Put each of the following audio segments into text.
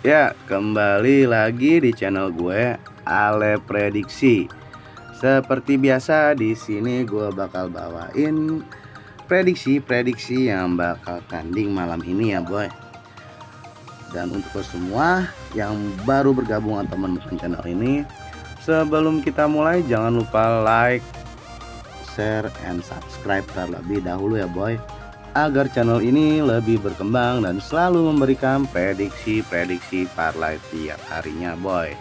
Ya, kembali lagi di channel gue, Ale Prediksi. Seperti biasa di sini gue bakal bawain prediksi-prediksi yang bakal tanding malam ini ya, boy. Dan untuk semua yang baru bergabung atau menemukan channel ini, sebelum kita mulai jangan lupa like, share, and subscribe terlebih dahulu ya, boy, agar channel ini lebih berkembang dan selalu memberikan prediksi-prediksi parlay tiap harinya, boy.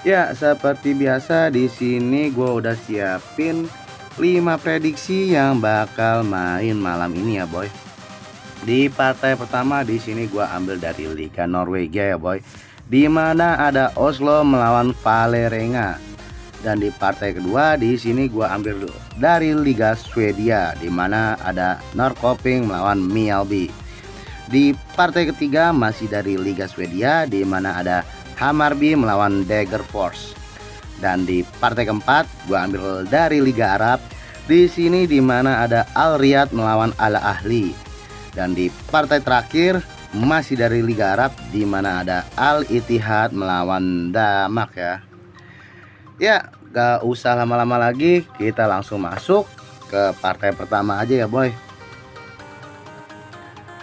Ya, seperti biasa di sini gue udah siapin 5 prediksi yang bakal main malam ini ya, boy. Di partai pertama di sini gue ambil dari Liga Norwegia ya, boy, di mana ada Oslo melawan Vålerenga. Dan di partai kedua di sini gua ambil dari Liga Swedia, di mana ada Norrköping melawan Mjällby. Di partai ketiga masih dari Liga Swedia, di mana ada Hammarby melawan Degerfors. Dan di partai keempat gua ambil dari Liga Arab, di sini di mana ada Al Riyadh melawan Al Ahly. Dan di partai terakhir masih dari Liga Arab, di mana ada Al Ittihad melawan Damak ya. Ya, gak usah lama-lama lagi, kita langsung masuk ke partai pertama aja ya, boy.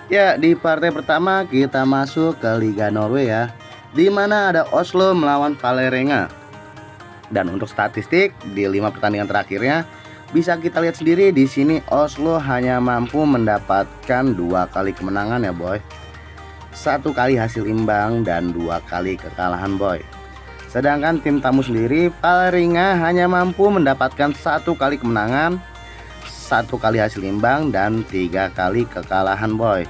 Ya, di partai pertama kita masuk ke Liga Norway ya, di mana ada Oslo melawan Vålerenga. Dan untuk statistik di 5 pertandingan terakhirnya bisa kita lihat sendiri di sini Oslo hanya mampu mendapatkan 2 kali kemenangan ya, boy. 1 kali hasil imbang dan 2 kali kekalahan, boy. Sedangkan tim tamu sendiri Vålerenga hanya mampu mendapatkan 1 kali kemenangan, 1 kali hasil imbang dan 3 kali kekalahan, boy.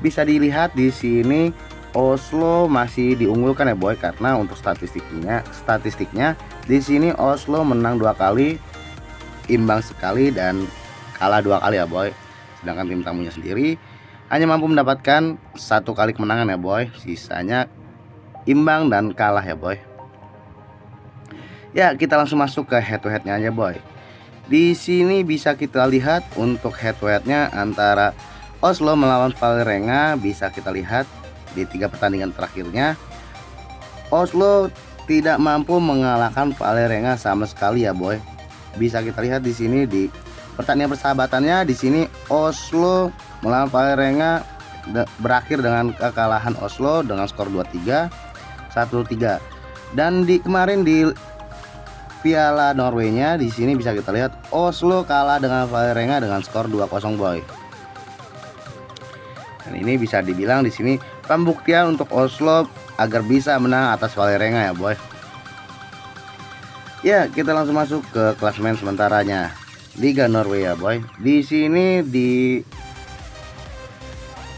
Bisa dilihat di sini Oslo masih diunggulkan ya, boy, karena untuk statistiknya di sini Oslo menang 2 kali, imbang sekali dan kalah 2 kali ya, boy. Sedangkan tim tamunya sendiri hanya mampu mendapatkan 1 kali kemenangan ya, boy. Sisanya imbang dan kalah ya, boy. Ya, kita langsung masuk ke head to headnya aja, boy. Di sini bisa kita lihat untuk head to headnya antara Oslo melawan Vålerenga. Bisa kita lihat di 3 pertandingan terakhirnya Oslo tidak mampu mengalahkan Vålerenga sama sekali ya, boy. Bisa kita lihat di sini di pertandingan persahabatannya, di sini Oslo melawan Vålerenga berakhir dengan kekalahan Oslo dengan skor 2-3, 1-3. Dan di kemarin di Piala Norway-nya di sini bisa kita lihat Oslo kalah dengan Vålerenga dengan skor 2-0, boy. Dan ini bisa dibilang di sini pembuktian untuk Oslo agar bisa menang atas Vålerenga ya, boy. Ya, kita langsung masuk ke klasemen sementaranya Liga Norway ya, boy. Di sini di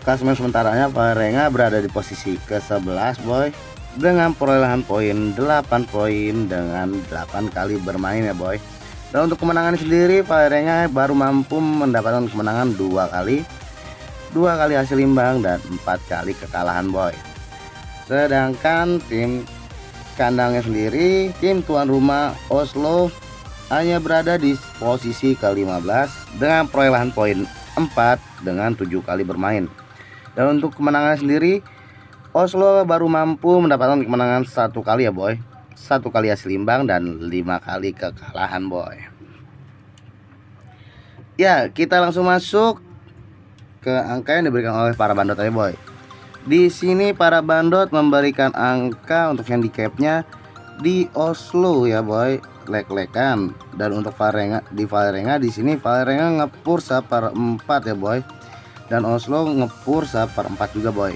klasemen sementaranya Vålerenga berada di posisi ke-11, boy, dengan perolehan poin 8 poin dengan 8 kali bermain ya, boy. Dan untuk kemenangan sendiri Vålerenga baru mampu mendapatkan kemenangan 2 kali, 2 kali hasil imbang dan 4 kali kekalahan, boy. Sedangkan tim kandangnya sendiri, tim tuan rumah Oslo hanya berada di posisi ke-15 dengan perolehan poin 4 dengan 7 kali bermain. Dan untuk kemenangan sendiri Oslo baru mampu mendapatkan kemenangan 1 kali ya, boy, 1 kali hasil imbang dan 5 kali kekalahan, boy. Ya, kita langsung masuk ke angka yang diberikan oleh para bandot aja, boy. Di sini para bandot memberikan angka untuk handicapnya di Oslo ya, boy, lek-lekan. Dan untuk Vålerenga di sini Vålerenga ngepur 1/4 ya, boy. Dan Oslo ngepur 1/4 juga, boy.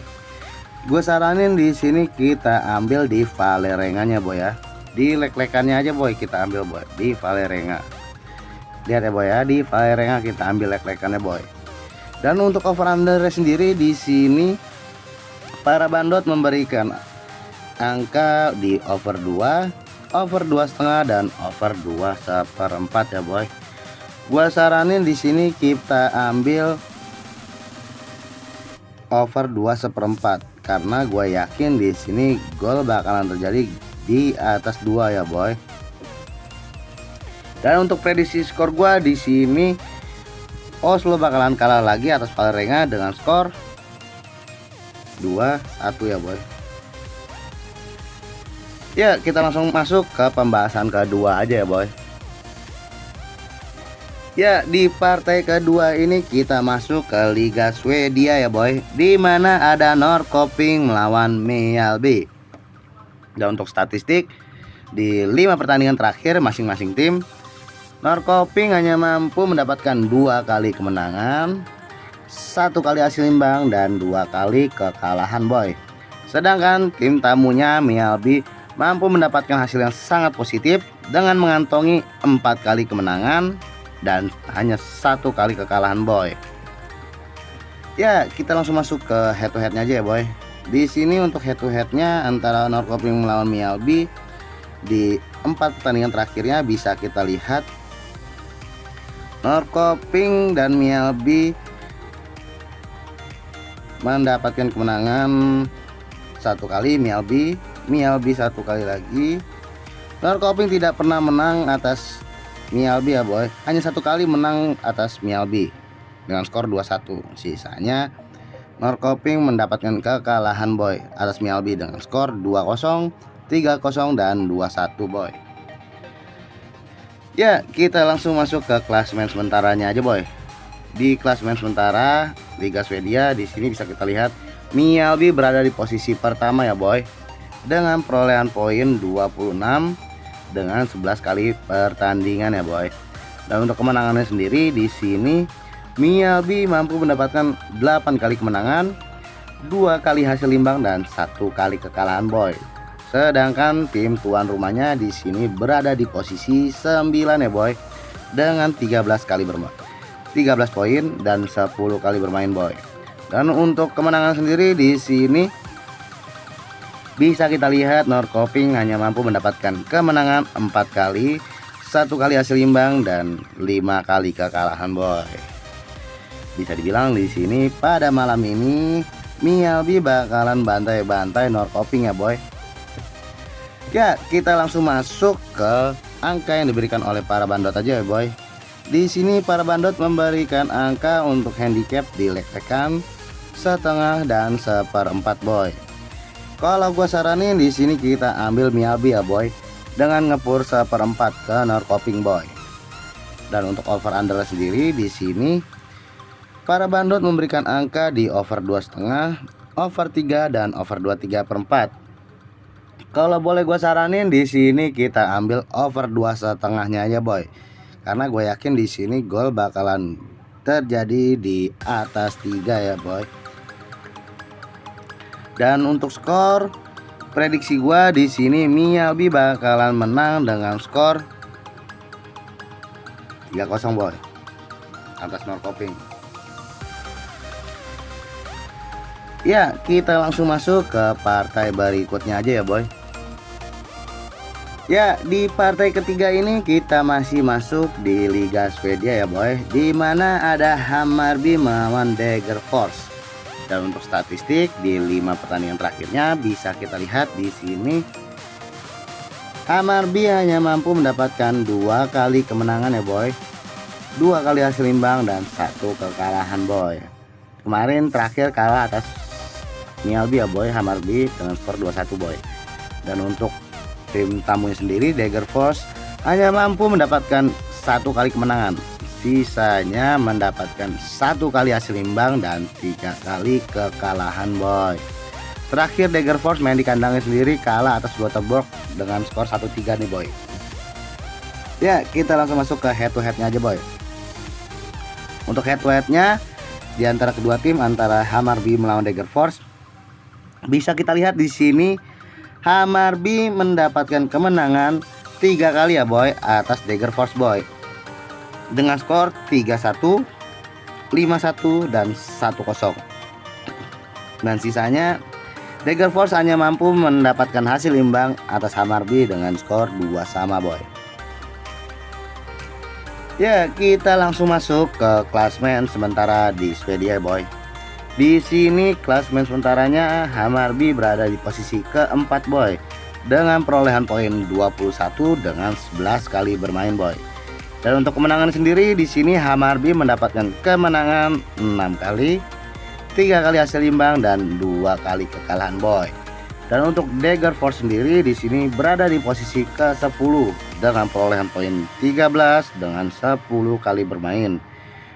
Gue saranin di sini kita ambil di Vålerenganya, boy ya. Di lek-lekannya aja, boy, kita ambil, boy, di Vålerenga. Lihat ya, boy ya, di Vålerenga kita ambil lek-lekannya, boy. Dan untuk over under sendiri di sini para bandot memberikan angka di over 2, over 2,5 dan over 2/4 ya, boy. Gue saranin di sini kita ambil over 2/4 karena gue yakin di sini gol bakalan terjadi di atas 2 ya, boy. Dan untuk prediksi skor gue di sini Oslo bakalan kalah lagi atas Vålerenga dengan skor 2-1 ya boy. Ya, kita langsung masuk ke pembahasan kedua aja ya boy. Ya, di partai kedua ini kita masuk ke Liga Swedia ya boy, di mana ada Norrköping melawan Mjällby. Dan untuk statistik di 5 pertandingan terakhir masing-masing tim, Norrköping hanya mampu mendapatkan 2 kali kemenangan, 1 kali hasil imbang, dan 2 kali kekalahan boy. Sedangkan tim tamunya Mjällby mampu mendapatkan hasil yang sangat positif dengan mengantongi 4 kali kemenangan dan hanya 1 kali kekalahan boy. Ya, kita langsung masuk ke head to headnya aja ya boy. Di sini untuk head to headnya antara Norrköping melawan Mjällby di 4 pertandingan terakhirnya bisa kita lihat Norrköping dan Mjällby mendapatkan kemenangan 1 kali, Mjällby 1 kali lagi. Norrköping tidak pernah menang atas Mjällby ya boy, hanya 1 kali menang atas Mjällby dengan skor 2-1. Sisanya Norrköping mendapatkan kekalahan boy atas Mjällby dengan skor 2-0, 3-0, dan 2-1 boy. Ya, kita langsung masuk ke klasemen sementaranya aja boy. Di klasemen sementara Liga Swedia di sini bisa kita lihat Mjällby berada di posisi pertama ya boy, dengan perolehan poin 26 dengan 11 kali pertandingan ya boy. Dan untuk kemenangannya sendiri di sini Mjällby mampu mendapatkan 8 kali kemenangan, 2 kali hasil imbang, dan 1 kali kekalahan boy. Sedangkan tim tuan rumahnya di sini berada di posisi 9 ya boy, dengan 13 poin dan 10 kali bermain boy. Dan untuk kemenangan sendiri di sini bisa kita lihat Norrköping hanya mampu mendapatkan kemenangan 4 kali, 1 kali hasil imbang, dan 5 kali kekalahan boy. Bisa dibilang di sini pada malam ini Mjällby bakalan bantai-bantai Norrköping ya boy. Ya, kita langsung masuk ke angka yang diberikan oleh para bandot aja ya boy. Di sini para bandot memberikan angka untuk handicap di leg tekan, setengah, dan 1/4 boy. Kalau gua saranin di sini kita ambil Mjällby ya boy, dengan ngepur 1/4 ke Norrköping boy. Dan untuk over under sendiri di sini para bandot memberikan angka di over 2,5, over 3, dan over 23/4. Kalau boleh gua saranin di sini kita ambil over 2,5-nya aja boy, karena gue yakin di sini gol bakalan terjadi di atas 3 ya boy. Dan untuk skor prediksi gua di sini Mjällby bakalan menang dengan skor 3-0 boy atas Norrköping. Ya, kita langsung masuk ke partai berikutnya aja ya boy. Ya, di partai ketiga ini kita masih masuk di Liga Swedia ya boy, di mana ada Hammarby melawan Degerfors. Dan untuk statistik di 5 pertandingan terakhirnya bisa kita lihat di sini Hammarby hanya mampu mendapatkan 2 kali kemenangan ya boy, 2 kali hasil imbang, dan 1 kekalahan boy. Kemarin terakhir kalah atas Mjällby ya boy, Hammarby dengan skor 2-1 boy. Dan untuk tim tamunya sendiri Degerfors hanya mampu mendapatkan 1 kali kemenangan, sisanya mendapatkan 1 kali hasil imbang dan 3 kali kekalahan boy. Terakhir Degerfors main di kandangnya sendiri kalah atas Göteborg dengan skor 1-3 nih boy. Ya, kita langsung masuk ke head to headnya aja boy. Untuk head to headnya di antara kedua tim, antara Hammarby melawan Degerfors, bisa kita lihat di sini Hammarby mendapatkan kemenangan 3 kali ya boy atas Degerfors boy, dengan skor 3-1, 5-1, dan 1-0. Dan sisanya Degerfors hanya mampu mendapatkan hasil imbang atas Hammarby dengan skor 2-2 boy. Ya, kita langsung masuk ke klasemen sementara di Swedia boy. Di sini klasemen sementaranya Hammarby berada di posisi keempat boy, dengan perolehan poin 21 dengan 11 kali bermain boy. Dan untuk kemenangan sendiri di sini Hammarby mendapatkan kemenangan 6 kali, 3 kali hasil imbang dan 2 kali kekalahan boy. Dan untuk Dagger Force sendiri di sini berada di posisi ke-10 dengan perolehan poin 13 dengan 10 kali bermain.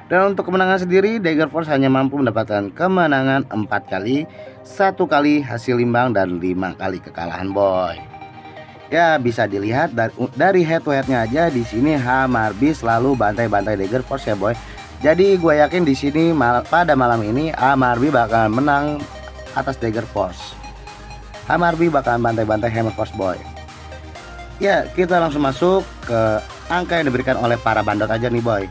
Dan untuk kemenangan sendiri, Dagger Force hanya mampu mendapatkan kemenangan 4 kali, 1 kali hasil imbang dan 5 kali kekalahan boy. Ya, bisa dilihat dari head to headnya aja di sini Hamarby selalu bantai-bantai Dagger Force ya boy. Jadi gue yakin di sini pada malam ini Hamarby bakalan menang atas Dagger Force. Hamarby bakalan bantai-bantai Hammer Force boy. Ya, kita langsung masuk ke angka yang diberikan oleh para bandot aja nih boy.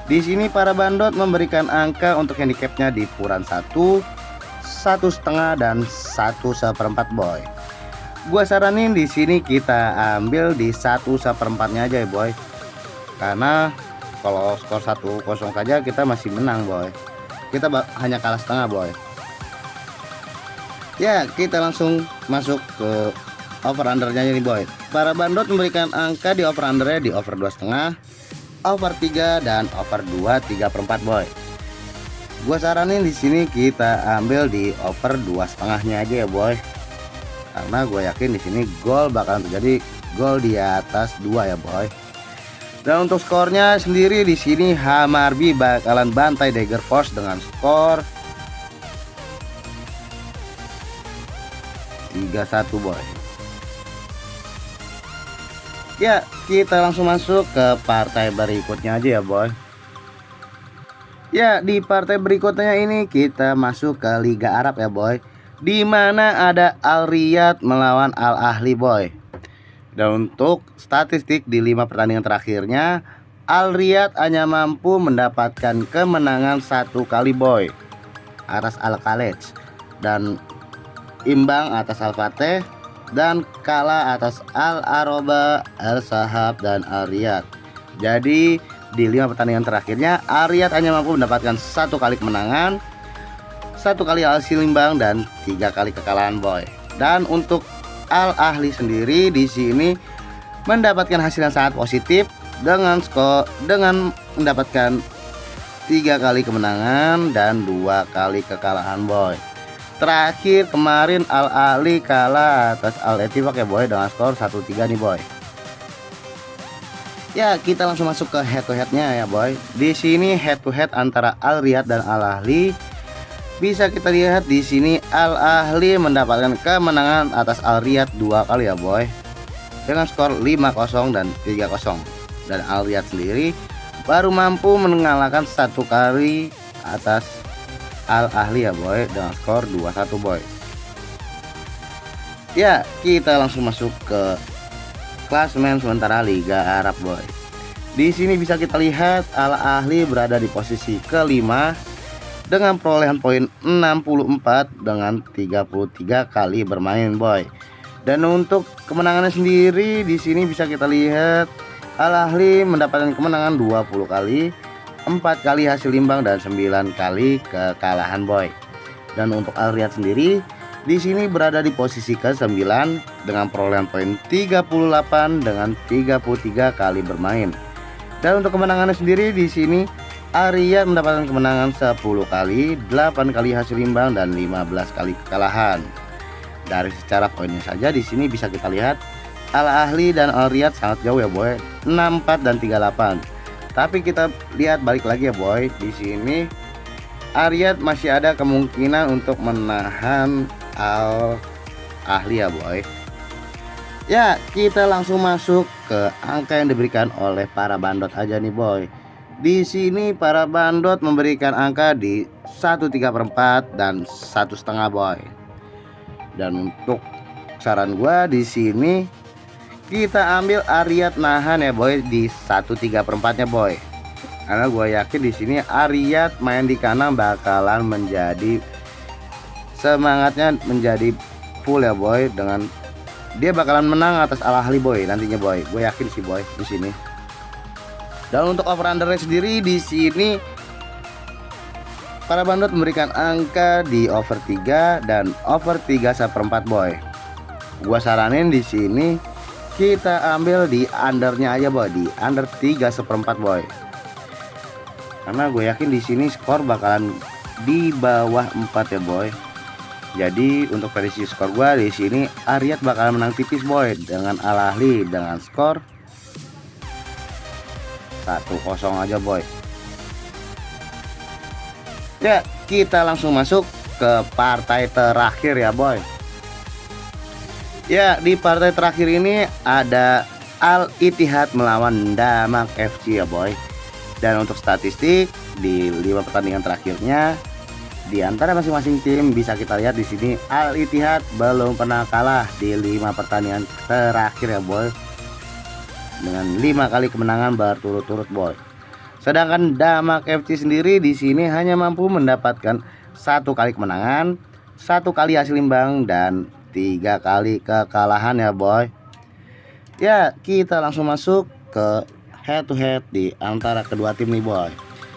Di sini para bandot memberikan angka untuk handicapnya di puran 1, 1,5 dan 1/4 boy. Gua saranin di sini kita ambil di 1/4-nya aja ya boy. Karena kalau skor 1-0 saja kita masih menang boy. Kita hanya kalah setengah boy. Ya, kita langsung masuk ke over undernya nih boy. Para bandot memberikan angka di over undernya di over 2,5, over 3 dan over 2 3/4 boy. Gua saranin di sini kita ambil di over 2,5-nya aja ya boy. Karena gue yakin di sini gol bakalan terjadi, gol di atas 2 ya boy. Dan untuk skornya sendiri di sini Hamarby bakalan bantai Dagger Force dengan skor 3-1 boy. Ya, kita langsung masuk ke partai berikutnya aja ya boy. Ya, di partai berikutnya ini kita masuk ke Liga Arab ya boy, di mana ada Al Riyad melawan Al Ahli boy. Dan untuk statistik di 5 pertandingan terakhirnya, Al Riyad hanya mampu mendapatkan kemenangan 1 kali boy atas Al Khalej, dan imbang atas Al Fateh, dan kalah atas Al Aroba, Al Sahab dan Al Riyad. Jadi di 5 pertandingan terakhirnya Al Riyad hanya mampu mendapatkan 1 kali kemenangan, 1 kali hasil imbang dan 3 kali kekalahan boy. Dan untuk Al Ahli sendiri di sini mendapatkan hasil yang sangat positif dengan mendapatkan 3 kali kemenangan dan 2 kali kekalahan boy. Terakhir kemarin Al Ahli kalah atas Al Ettifaq ya boy dengan skor 1-3 nih boy. Ya, kita langsung masuk ke head to headnya ya boy. Di sini head to head antara Al Riyad dan Al Ahli. Bisa kita lihat di sini Al Ahli mendapatkan kemenangan atas Al Riyad 2 kali ya boy, dengan skor 5-0 dan 3-0. Dan Al Riyad sendiri baru mampu mengalahkan 1 kali atas Al Ahli ya boy, dengan skor 2-1 boy. Ya, kita langsung masuk ke klasemen sementara Liga Arab boy. Di sini bisa kita lihat Al Ahli berada di posisi kelima dengan perolehan poin 64 dengan 33 kali bermain boy. Dan untuk kemenangannya sendiri di sini bisa kita lihat Al Ahli mendapatkan kemenangan 20 kali, 4 kali hasil imbang dan 9 kali kekalahan boy. Dan untuk Al Riyad sendiri di sini berada di posisi ke-9 dengan perolehan poin 38 dengan 33 kali bermain. Dan untuk kemenangannya sendiri di sini Al Riyad mendapatkan kemenangan 10 kali, 8 kali hasil imbang dan 15 kali kekalahan. Dari secara poinnya saja di sini bisa kita lihat Al Ahli dan Al Riyad sangat jauh ya boy, 64 dan 38. Tapi kita lihat balik lagi ya boy, di sini Al Riyad masih ada kemungkinan untuk menahan Al Ahli ya boy. Ya, kita langsung masuk ke angka yang diberikan oleh para bandot aja nih boy. Di sini para bandot memberikan angka di 1/3/4 dan 1,5 boy. Dan untuk saran gua di sini kita ambil Al Riyad nahan ya boy di 1/3/4-nya boy. Karena gue yakin di sini Al Riyad main di kanan bakalan menjadi semangatnya menjadi full ya boy, dengan dia bakalan menang atas Al Ahli boy nantinya boy. Gue yakin sih boy di sini. Dan untuk over under sendiri di sini para bandot memberikan angka di over 3 dan over 3/4 boy. Gua saranin di sini kita ambil di undernya aja boy, di under 3/4 boy. Karena gue yakin di sini skor bakalan di bawah 4 ya boy. Jadi untuk prediksi skor gua di sini Al-Riyadh bakal menang tipis boy dengan Al-Ahli dengan skor 1-0 aja boy. Ya, kita langsung masuk ke partai terakhir ya boy. Ya, di partai terakhir ini ada Al-Ittihad melawan Damak FC ya boy. Dan untuk statistik di 5 pertandingan terakhirnya di antara masing-masing tim bisa kita lihat di sini Al-Ittihad belum pernah kalah di 5 pertandingan terakhir ya boy. Dengan 5 kali kemenangan berturut-turut boy. Sedangkan Damak FC sendiri di sini hanya mampu mendapatkan 1 kali kemenangan, 1 kali hasil imbang dan 3 kali kekalahan ya boy. Ya, kita langsung masuk ke head to head di antara kedua tim nih boy.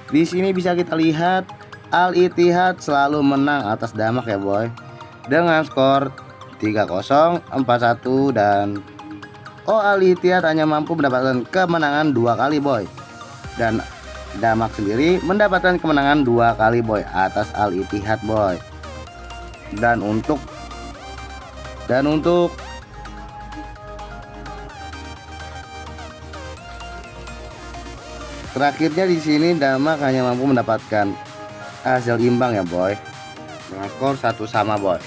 Di sini bisa kita lihat Al-Ittihad selalu menang atas Damak ya boy. Dengan skor 3-0, 4-1 dan Al-Ittihad hanya mampu mendapatkan kemenangan 2 kali boy. Dan Damak sendiri mendapatkan kemenangan 2 kali boy atas Al-Ittihad boy. Dan untuk terakhirnya di sini Damak hanya mampu mendapatkan hasil imbang ya boy. Dengan skor 1-1 boy.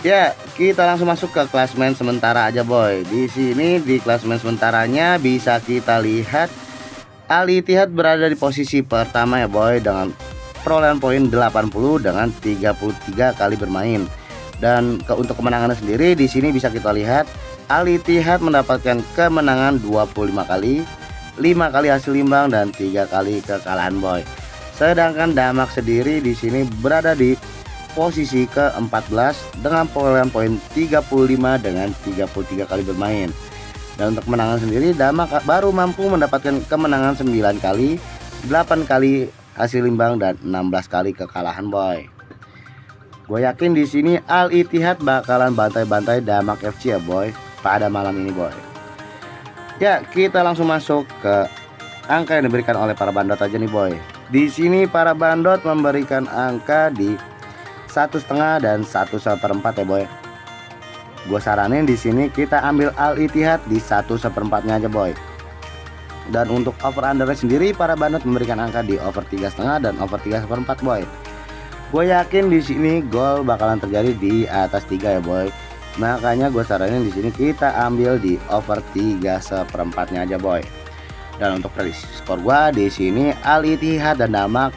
Ya, kita langsung masuk ke klasemen sementara aja boy. Di sini di klasemen sementaranya bisa kita lihat Al-Ittihad berada di posisi pertama ya boy dengan perolehan poin 80 dengan 33 kali bermain. Dan untuk kemenangannya sendiri di sini bisa kita lihat Al-Ittihad mendapatkan kemenangan 25 kali, 5 kali hasil imbang dan 3 kali kekalahan boy. Sedangkan Damak sendiri di sini berada di posisi ke-14 dengan perolehan poin 35 dengan 33 kali bermain. Dan untuk kemenangan sendiri Damak baru mampu mendapatkan kemenangan 9 kali, 8 kali hasil imbang dan 16 kali kekalahan boy. Gue yakin di sini Al-Ittihad bakalan bantai-bantai Damak FC ya boy pada malam ini boy. Ya, kita langsung masuk ke angka yang diberikan oleh para bandot aja nih boy. Di sini para bandot memberikan angka di 1,5 dan 1/4 ya boy. Gue saranin di sini kita ambil Al-Ittihad di 1/4-nya aja boy. Dan untuk over under sendiri para bandot memberikan angka di over 3,5 dan over 3/4 boy. Gue yakin di sini gol bakalan terjadi di atas 3 ya boy. Makanya gue saranin di sini kita ambil di over 3/4-nya aja boy. Dan untuk prediksi skor gue di sini Al-Ittihad dan Damak.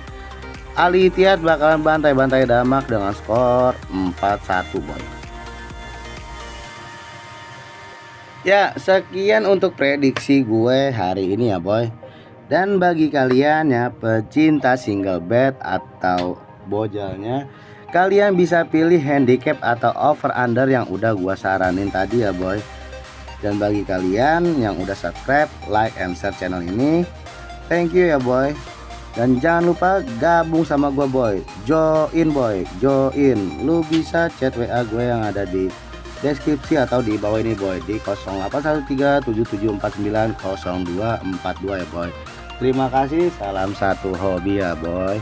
Al-Ittihad bakalan bantai-bantai Damak dengan skor 4-1 boy. Ya, sekian untuk prediksi gue hari ini ya boy. Dan bagi kalian ya pecinta single bet atau bojalnya, kalian bisa pilih handicap atau over under yang udah gua saranin tadi ya boy. Dan bagi kalian yang udah subscribe, like and share channel ini, thank you ya boy. Dan jangan lupa gabung sama gua boy, join boy, join. Lu bisa chat WA gue yang ada di deskripsi atau di bawah ini boy, di 081377490242 ya boy. Terima kasih, salam satu hobi ya boy.